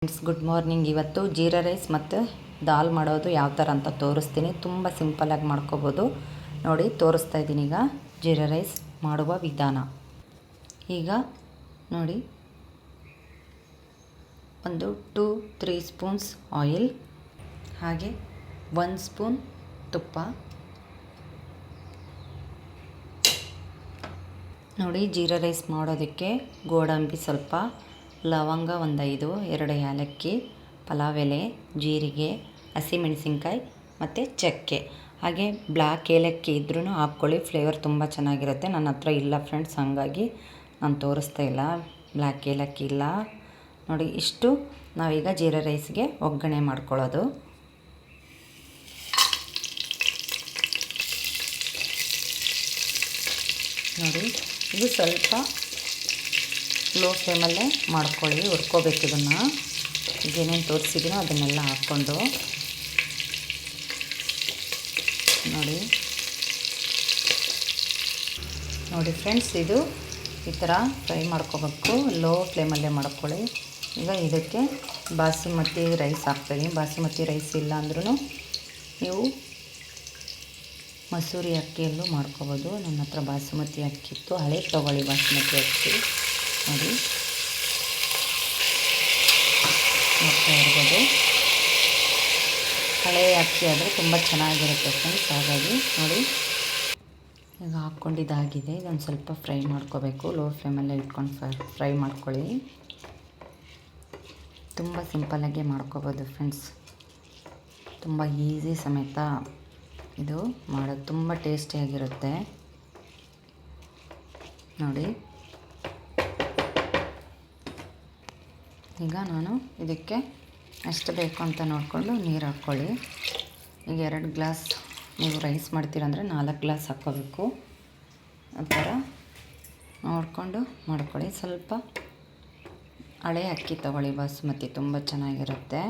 Friends good morning. ಇವತ್ತು jeera rice ಮತ್ತು ದಾಲ್ ಮಾಡೋದು ಯಾವ ಥರ ಅಂತ ತೋರಿಸ್ತೀನಿ. ತುಂಬ ಸಿಂಪಲ್ಲಾಗಿ ಮಾಡ್ಕೋಬೋದು. ನೋಡಿ ತೋರಿಸ್ತಾ ಇದ್ದೀನಿ ಈಗ ಜೀರಾ ರೈಸ್ ಮಾಡುವ ವಿಧಾನ. ಈಗ ನೋಡಿ, ಒಂದು 2-3 ಸ್ಪೂನ್ಸ್ ಆಯಿಲ್, ಹಾಗೆ 1 ಸ್ಪೂನ್ ತುಪ್ಪ. ನೋಡಿ, ಜೀರಾ ರೈಸ್ ಮಾಡೋದಕ್ಕೆ ಗೋಡಂಬಿ ಸ್ವಲ್ಪ, ಲವಂಗ 5, 2 ಏಲಕ್ಕಿ, ಪಲಾವ್ ಎಲೆ, ಜೀರಿಗೆ, ಹಸಿಮೆಣಸಿನ್ಕಾಯಿ ಮತ್ತು ಚಕ್ಕೆ. ಹಾಗೆ ಬ್ಲ್ಯಾಕ್ ಏಲಕ್ಕಿ ಇದ್ರೂ ಹಾಕ್ಕೊಳ್ಳಿ, ಫ್ಲೇವರ್ ತುಂಬ ಚೆನ್ನಾಗಿರುತ್ತೆ. ನನ್ನ ಹತ್ರ ಇಲ್ಲ ಫ್ರೆಂಡ್ಸ್, ಹಾಗಾಗಿ ನಾನು ತೋರಿಸ್ತಾ ಇಲ್ಲ. ಬ್ಲ್ಯಾಕ್ ಏಲಕ್ಕಿ ಇಲ್ಲ. ನೋಡಿ, ಇಷ್ಟು ನಾವೀಗ ಜೀರಾ ರೈಸ್ಗೆ ಒಗ್ಗರಣೆ ಮಾಡ್ಕೊಳ್ಳೋದು. ನೋಡಿ, ಇದು ಸ್ವಲ್ಪ ಲೋ ಫ್ಲೇಮಲ್ಲೇ ಮಾಡ್ಕೊಳ್ಳಿ, ಹುರ್ಕೋಬೇಕು. ಇದನ್ನು ಏನೇನು ತೋರಿಸಿದ್ದೀನೋ ಅದನ್ನೆಲ್ಲ ಹಾಕ್ಕೊಂಡು ನೋಡಿ ಫ್ರೆಂಡ್ಸ್, ಇದು ಈ ಥರ ಫ್ರೈ ಮಾಡ್ಕೋಬೇಕು. ಲೋ ಫ್ಲೇಮಲ್ಲೇ ಮಾಡ್ಕೊಳ್ಳಿ. ಈಗ ಇದಕ್ಕೆ ಬಾಸುಮತಿ ರೈಸ್ ಹಾಕ್ತೀನಿ. ಬಾಸುಮತಿ ರೈಸ್ ಇಲ್ಲ ಅಂದ್ರೂ ನೀವು ಮಸೂರಿ ಅಕ್ಕಿಯಲ್ಲೂ ಮಾಡ್ಕೋಬೋದು. ನನ್ನ ಹತ್ರ ಬಾಸುಮತಿ ಅಕ್ಕಿ ಇತ್ತು, ಹಳೆ ತೊಗೊಳ್ಳಿ ಬಾಸುಮತಿ ಅಕ್ಕಿ. ನೋಡಿ, ನೋಡ್ತಾ ಇರ್ಬೋದು, ಹಳೆಯ ಅಕ್ಕಿ ಆದರೆ ತುಂಬ ಚೆನ್ನಾಗಿರುತ್ತೆ ಫ್ರೆಂಡ್ಸ್. ಹಾಗಾಗಿ ನೋಡಿ, ಈಗ ಹಾಕ್ಕೊಂಡಿದ್ದಾಗಿದೆ. ಇದೊಂದು ಸ್ವಲ್ಪ ಫ್ರೈ ಮಾಡ್ಕೋಬೇಕು. ಲೋ ಫ್ಲೇಮಲ್ಲೇ ಇಟ್ಕೊಂಡು ಫ್ರೈ ಮಾಡ್ಕೊಳ್ಳಿ. ತುಂಬ ಸಿಂಪಲ್ಲಾಗೆ ಮಾಡ್ಕೋಬೋದು ಫ್ರೆಂಡ್ಸ್. ತುಂಬ ಈಸಿ ಸಮೇತ ಇದು ಮಾಡೋದು, ತುಂಬ ಟೇಸ್ಟಿಯಾಗಿರುತ್ತೆ. ನೋಡಿ, ಈಗ ನಾನು ಇದಕ್ಕೆ ಎಷ್ಟು ಬೇಕು ಅಂತ ನೋಡಿಕೊಂಡು ನೀರು ಹಾಕ್ಕೊಳ್ಳಿ. ಈಗ 2 ಗ್ಲಾಸ್ ನೀವು ರೈಸ್ ಮಾಡ್ತೀರಂದರೆ 4 ಗ್ಲಾಸ್ ಹಾಕ್ಕೋಬೇಕು. ಆ ಥರ ನೋಡಿಕೊಂಡು ಮಾಡ್ಕೊಳ್ಳಿ. ಸ್ವಲ್ಪ ಹಳೆ ಅಕ್ಕಿ ತೊಗೊಳ್ಳಿ, ಬಾಸುಮತಿ, ತುಂಬ ಚೆನ್ನಾಗಿರುತ್ತೆ.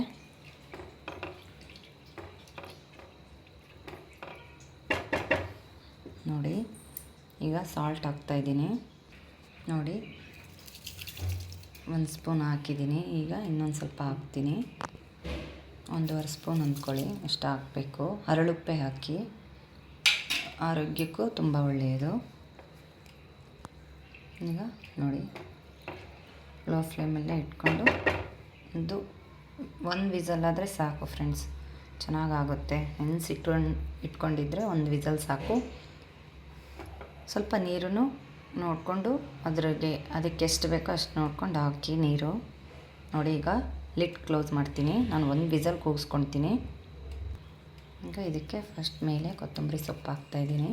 ನೋಡಿ, ಈಗ ಸಾಲ್ಟ್ ಹಾಕ್ತಾಯಿದ್ದೀನಿ. ನೋಡಿ, 1 ಸ್ಪೂನ್ ಹಾಕಿದ್ದೀನಿ. ಈಗ ಇನ್ನೊಂದು ಸ್ವಲ್ಪ ಹಾಕ್ತೀನಿ. 1.5 ಸ್ಪೂನ್ ಅಂದ್ಕೊಳ್ಳಿ, ಅಷ್ಟು ಹಾಕಬೇಕು. ಹರಳುಪ್ಪೆ ಹಾಕಿ, ಆರೋಗ್ಯಕ್ಕೂ ತುಂಬ ಒಳ್ಳೆಯದು. ಈಗ ನೋಡಿ, ಲೋ ಫ್ಲೇಮಲ್ಲೇ ಇಟ್ಕೊಂಡು ಒಂದು 1 ವಿಸಲ್ ಆದರೆ ಸಾಕು ಫ್ರೆಂಡ್ಸ್, ಚೆನ್ನಾಗಾಗುತ್ತೆ. ಇಟ್ಕೊಂಡಿದ್ರೆ 1 ವಿಸಲ್ ಸಾಕು. ಸ್ವಲ್ಪ ನೀರನ್ನು ನೋಡಿಕೊಂಡು ಅದಕ್ಕೆ ಎಷ್ಟು ಬೇಕೋ ಅಷ್ಟು ನೋಡ್ಕೊಂಡು ಹಾಕಿ ನೀರು. ನೋಡಿ, ಈಗ ಲಿಡ್ ಕ್ಲೋಸ್ ಮಾಡ್ತೀನಿ. ನಾನು 1 ವಿಸಲ್ ಕೂಗಿಸ್ಕೊಳ್ತೀನಿ. ಈಗ ಇದಕ್ಕೆ ಫಸ್ಟ್ ಮೇಲೆ ಕೊತ್ತಂಬರಿ ಸೊಪ್ಪು ಹಾಕ್ತಾಯಿದ್ದೀನಿ.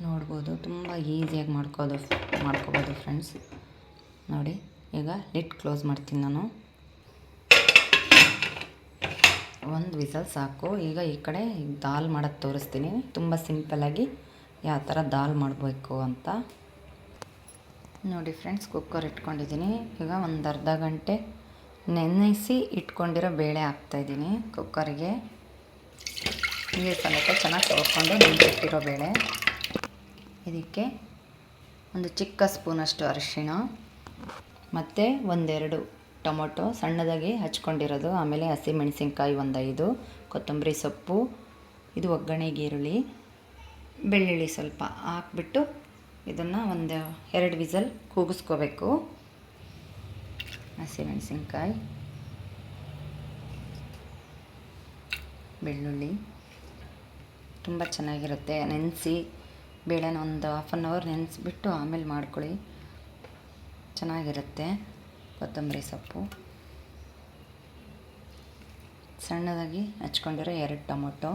ನೋಡ್ಬೋದು, ತುಂಬ ಈಸಿಯಾಗಿ ಮಾಡ್ಕೋಬೋದು ಫ್ರೆಂಡ್ಸ್. ನೋಡಿ, ಈಗ ಲಿಡ್ ಕ್ಲೋಸ್ ಮಾಡ್ತೀನಿ ನಾನು. 1 ವಿಸಲ್ ಸಾಕು. ಈಗ ಈ ಕಡೆ ದಾಲ್ ಮಾಡೋದು ತೋರಿಸ್ತೀನಿ, ತುಂಬ ಸಿಂಪಲ್ಲಾಗಿ ಯಾವ ಥರ ದಾಲ್ ಮಾಡಬೇಕು ಅಂತ. ನೋಡಿ ಫ್ರೆಂಡ್ಸ್, ಕುಕ್ಕರ್ ಇಟ್ಕೊಂಡಿದ್ದೀನಿ. ಈಗ ಒಂದು ಅರ್ಧ ಗಂಟೆ ನೆನೆಸಿ ಇಟ್ಕೊಂಡಿರೋ ಬೇಳೆ ಹಾಕ್ತಾಯಿದ್ದೀನಿ ಕುಕ್ಕರಿಗೆ. ನೀರು ಸಮೇತ ಚೆನ್ನಾಗಿ ತೊಳ್ಕೊಂಡು ನೆನೆಸಿಟ್ಟಿರೋ ಬೇಳೆ. ಇದಕ್ಕೆ ಒಂದು ಚಿಕ್ಕ ಸ್ಪೂನಷ್ಟು ಅರಿಶಿಣ ಮತ್ತು 1-2 ಟೊಮೊಟೊ ಸಣ್ಣದಾಗಿ ಹಚ್ಕೊಂಡಿರೋದು, ಆಮೇಲೆ ಹಸಿಮೆಣಸಿನ್ಕಾಯಿ 5, ಕೊತ್ತಂಬರಿ ಸೊಪ್ಪು, ಇದು ಒಗ್ಗರಣೆಗೆ ಈರುಳ್ಳಿ, ಬೆಳ್ಳುಳ್ಳಿ ಸ್ವಲ್ಪ ಹಾಕ್ಬಿಟ್ಟು ಇದನ್ನು 1-2 ವಿಸಲ್ ಕೂಗಿಸ್ಕೋಬೇಕು. ಹಸಿಮೆಣಸಿನ್ಕಾಯಿ, ಬೆಳ್ಳುಳ್ಳಿ ತುಂಬ ಚೆನ್ನಾಗಿರುತ್ತೆ. ನೆನೆಸಿ ಬೇಳೆನ ಒಂದು 1/2 ಅವರ್ ನೆನೆಸ್ಬಿಟ್ಟು ಆಮೇಲೆ ಮಾಡ್ಕೊಳ್ಳಿ, ಚೆನ್ನಾಗಿರುತ್ತೆ. ಕೊತ್ತಂಬರಿ ಸೊಪ್ಪು, ಸಣ್ಣದಾಗಿ ಹಚ್ಕೊಂಡಿರೋ 2 ಟೊಮೊಟೊ.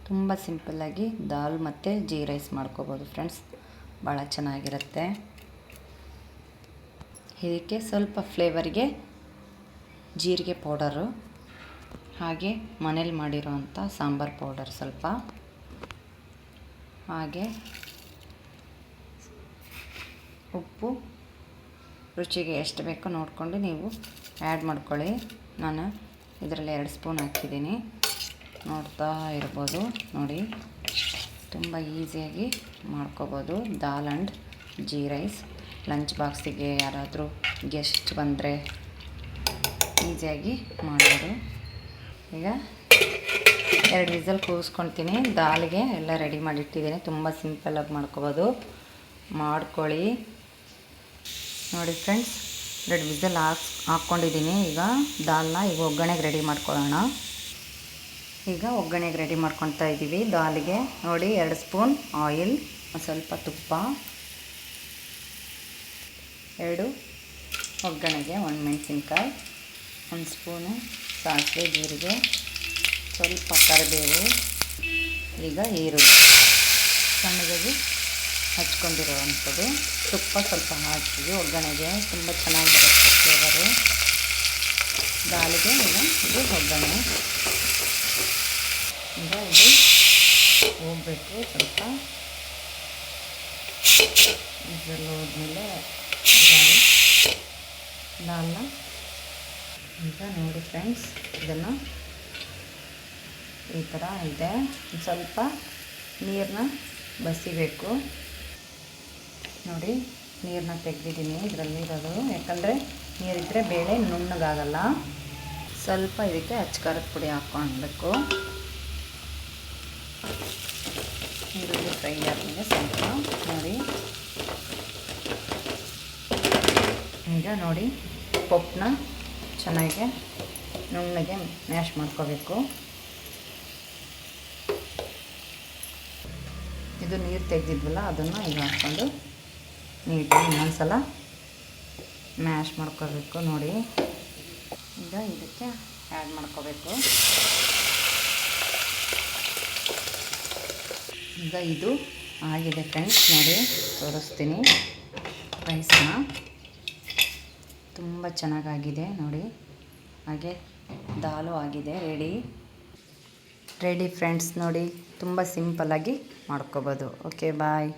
ತುಂಬ ಸಿಂಪಲ್ಲಾಗಿ ದಾಲ್ ಮತ್ತು ಜೀ ರೈಸ್ ಮಾಡ್ಕೋಬೋದು ಫ್ರೆಂಡ್ಸ್, ಭಾಳ ಚೆನ್ನಾಗಿರುತ್ತೆ. ಇದಕ್ಕೆ ಸ್ವಲ್ಪ ಫ್ಲೇವರ್ಗೆ ಜೀರಿಗೆ ಪೌಡರು, ಹಾಗೆ ಮನೇಲಿ ಮಾಡಿರೋವಂಥ ಸಾಂಬಾರು ಪೌಡರ್ ಸ್ವಲ್ಪ, ಹಾಗೆ ಉಪ್ಪು ರುಚಿಗೆ ಎಷ್ಟು ಬೇಕೋ ನೋಡಿಕೊಂಡು ನೀವು ಆ್ಯಡ್ ಮಾಡ್ಕೊಳ್ಳಿ. ನಾನು ಇದರಲ್ಲಿ 2 ಸ್ಪೂನ್ ಹಾಕಿದ್ದೀನಿ, ನೋಡ್ತಾ ಇರ್ಬೋದು. ನೋಡಿ, ತುಂಬ ಈಸಿಯಾಗಿ ಮಾಡ್ಕೋಬೋದು. ದಾಲ್ ಆ್ಯಂಡ್ ಜೀ ರೈಸ್ ಲಂಚ್ ಬಾಕ್ಸಿಗೆ ಯಾರಾದರೂ ಗೆಸ್ಟ್ ಬಂದರೆ ಈಸಿಯಾಗಿ ಮಾಡ್ಬೋದು. ಈಗ 2 ವಿಸಲ್ ಕೂಗಿಸ್ಕೊಳ್ತೀನಿ. ದಾಲ್ಗೆ ಎಲ್ಲ ರೆಡಿ ಮಾಡಿಟ್ಟಿದ್ದೀನಿ. ತುಂಬ ಸಿಂಪಲ್ಲಾಗಿ ಮಾಡ್ಕೋಬೋದು, ಮಾಡ್ಕೊಳ್ಳಿ. ನೋಡಿ ಫ್ರೆಂಡ್ಸ್, 2 ವಿಸಲ್ ಹಾಕ್ಕೊಂಡಿದ್ದೀನಿ. ಈಗ ದಾಲ್ನ ಈಗ ಒಗ್ಗರಣೆಗೆ ರೆಡಿ ಮಾಡ್ಕೊಳ್ಳೋಣ. ಈಗ ಒಗ್ಗರಣೆಗೆ ರೆಡಿ ಮಾಡ್ಕೊತಾ ಇದ್ದೀವಿ. ದಾಲಿಗೆ ನೋಡಿ 2 ಸ್ಪೂನ್ ಆಯಿಲ್, ಸ್ವಲ್ಪ ತುಪ್ಪ, 2 ಒಗ್ಗರಣೆಗೆ 1 ಮೆಣಸಿನ್ಕಾಯಿ, 1 ಸ್ಪೂನು ಸಾಸಿವೆ ಜೀರಿಗೆ, ಸ್ವಲ್ಪ ಕರಿಬೇವು, ಈಗ ಈರುಳ್ಳಿ ಸಣ್ಣದಾಗಿ ಹಚ್ಕೊಂಡಿರುವಂಥದ್ದು. ತುಪ್ಪ ಸ್ವಲ್ಪ ಹಾಕಿ ಒಗ್ಗರಣೆಗೆ ತುಂಬ ಚೆನ್ನಾಗಿ ಬರುತ್ತೆ ಫ್ಲೇವರು. ದಾಲಿಗೆ ಈಗ ಇದು ಒಗ್ಗರಣೆ. ಈಗ ಇದು ಹೋಗಬೇಕು. ಸ್ವಲ್ಪ ಇದರಲ್ಲಿ ಹೋದ್ಮೇಲೆ ದಾಲ್ನ ಈಗ ನೋಡಿ ಫ್ರೆಂಡ್ಸ್, ಇದನ್ನು ಈ ಥರ ಇದೆ. ಸ್ವಲ್ಪ ನೀರನ್ನ ಬಸಿಬೇಕು. ನೋಡಿ ನೀರನ್ನ ತೆಗೆದಿದ್ದೀನಿ ಇದರಲ್ಲಿರೋದು, ಯಾಕಂದರೆ ನೀರಿದ್ದರೆ ಬೇಳೆ ನುಣ್ಣಗಾಗಲ್ಲ. ಸ್ವಲ್ಪ ಇದಕ್ಕೆ ಅಚ್ಚಕಾರದ ಪುಡಿ ಹಾಕ್ಕೊಳ್ಬೇಕು. ಈರುಳ್ಳಿ ಫ್ರೈ ಆದಮೇಲೆ ಸ್ವಲ್ಪ ನೋಡಿ, ಈಗ ನೋಡಿ ಪಪ್ಪನ್ನ ಚೆನ್ನಾಗಿ ನುಣ್ಣಗೆ ಮ್ಯಾಶ್ ಮಾಡ್ಕೋಬೇಕು. ಇದು ನೀರು ತೆಗೆದಿದ್ವಲ್ಲ ಅದನ್ನು ಈಗ ಹಾಕ್ಕೊಂಡು ನೀಟಾಗಿ ಇನ್ನೊಂದ್ಸಲ ಮ್ಯಾಶ್ ಮಾಡ್ಕೋಬೇಕು. ನೋಡಿ ಈಗ ಇದಕ್ಕೆ ಆ್ಯಡ್ ಮಾಡ್ಕೋಬೇಕು. ಈಗ ಇದು ಆಗಿದೆ ಫ್ರೆಂಡ್ಸ್, ನೋಡಿ ತೋರಿಸ್ತೀನಿ. ರೈಸನ್ನ ತುಂಬ ಚೆನ್ನಾಗಾಗಿದೆ ನೋಡಿ. ಹಾಗೆ ದಾಲು ಆಗಿದೆ ರೆಡಿ ಫ್ರೆಂಡ್ಸ್. ನೋಡಿ ತುಂಬ ಸಿಂಪಲ್ಲಾಗಿ ಮಾಡ್ಕೋಬೋದು. ಓಕೆ, ಬಾಯ್.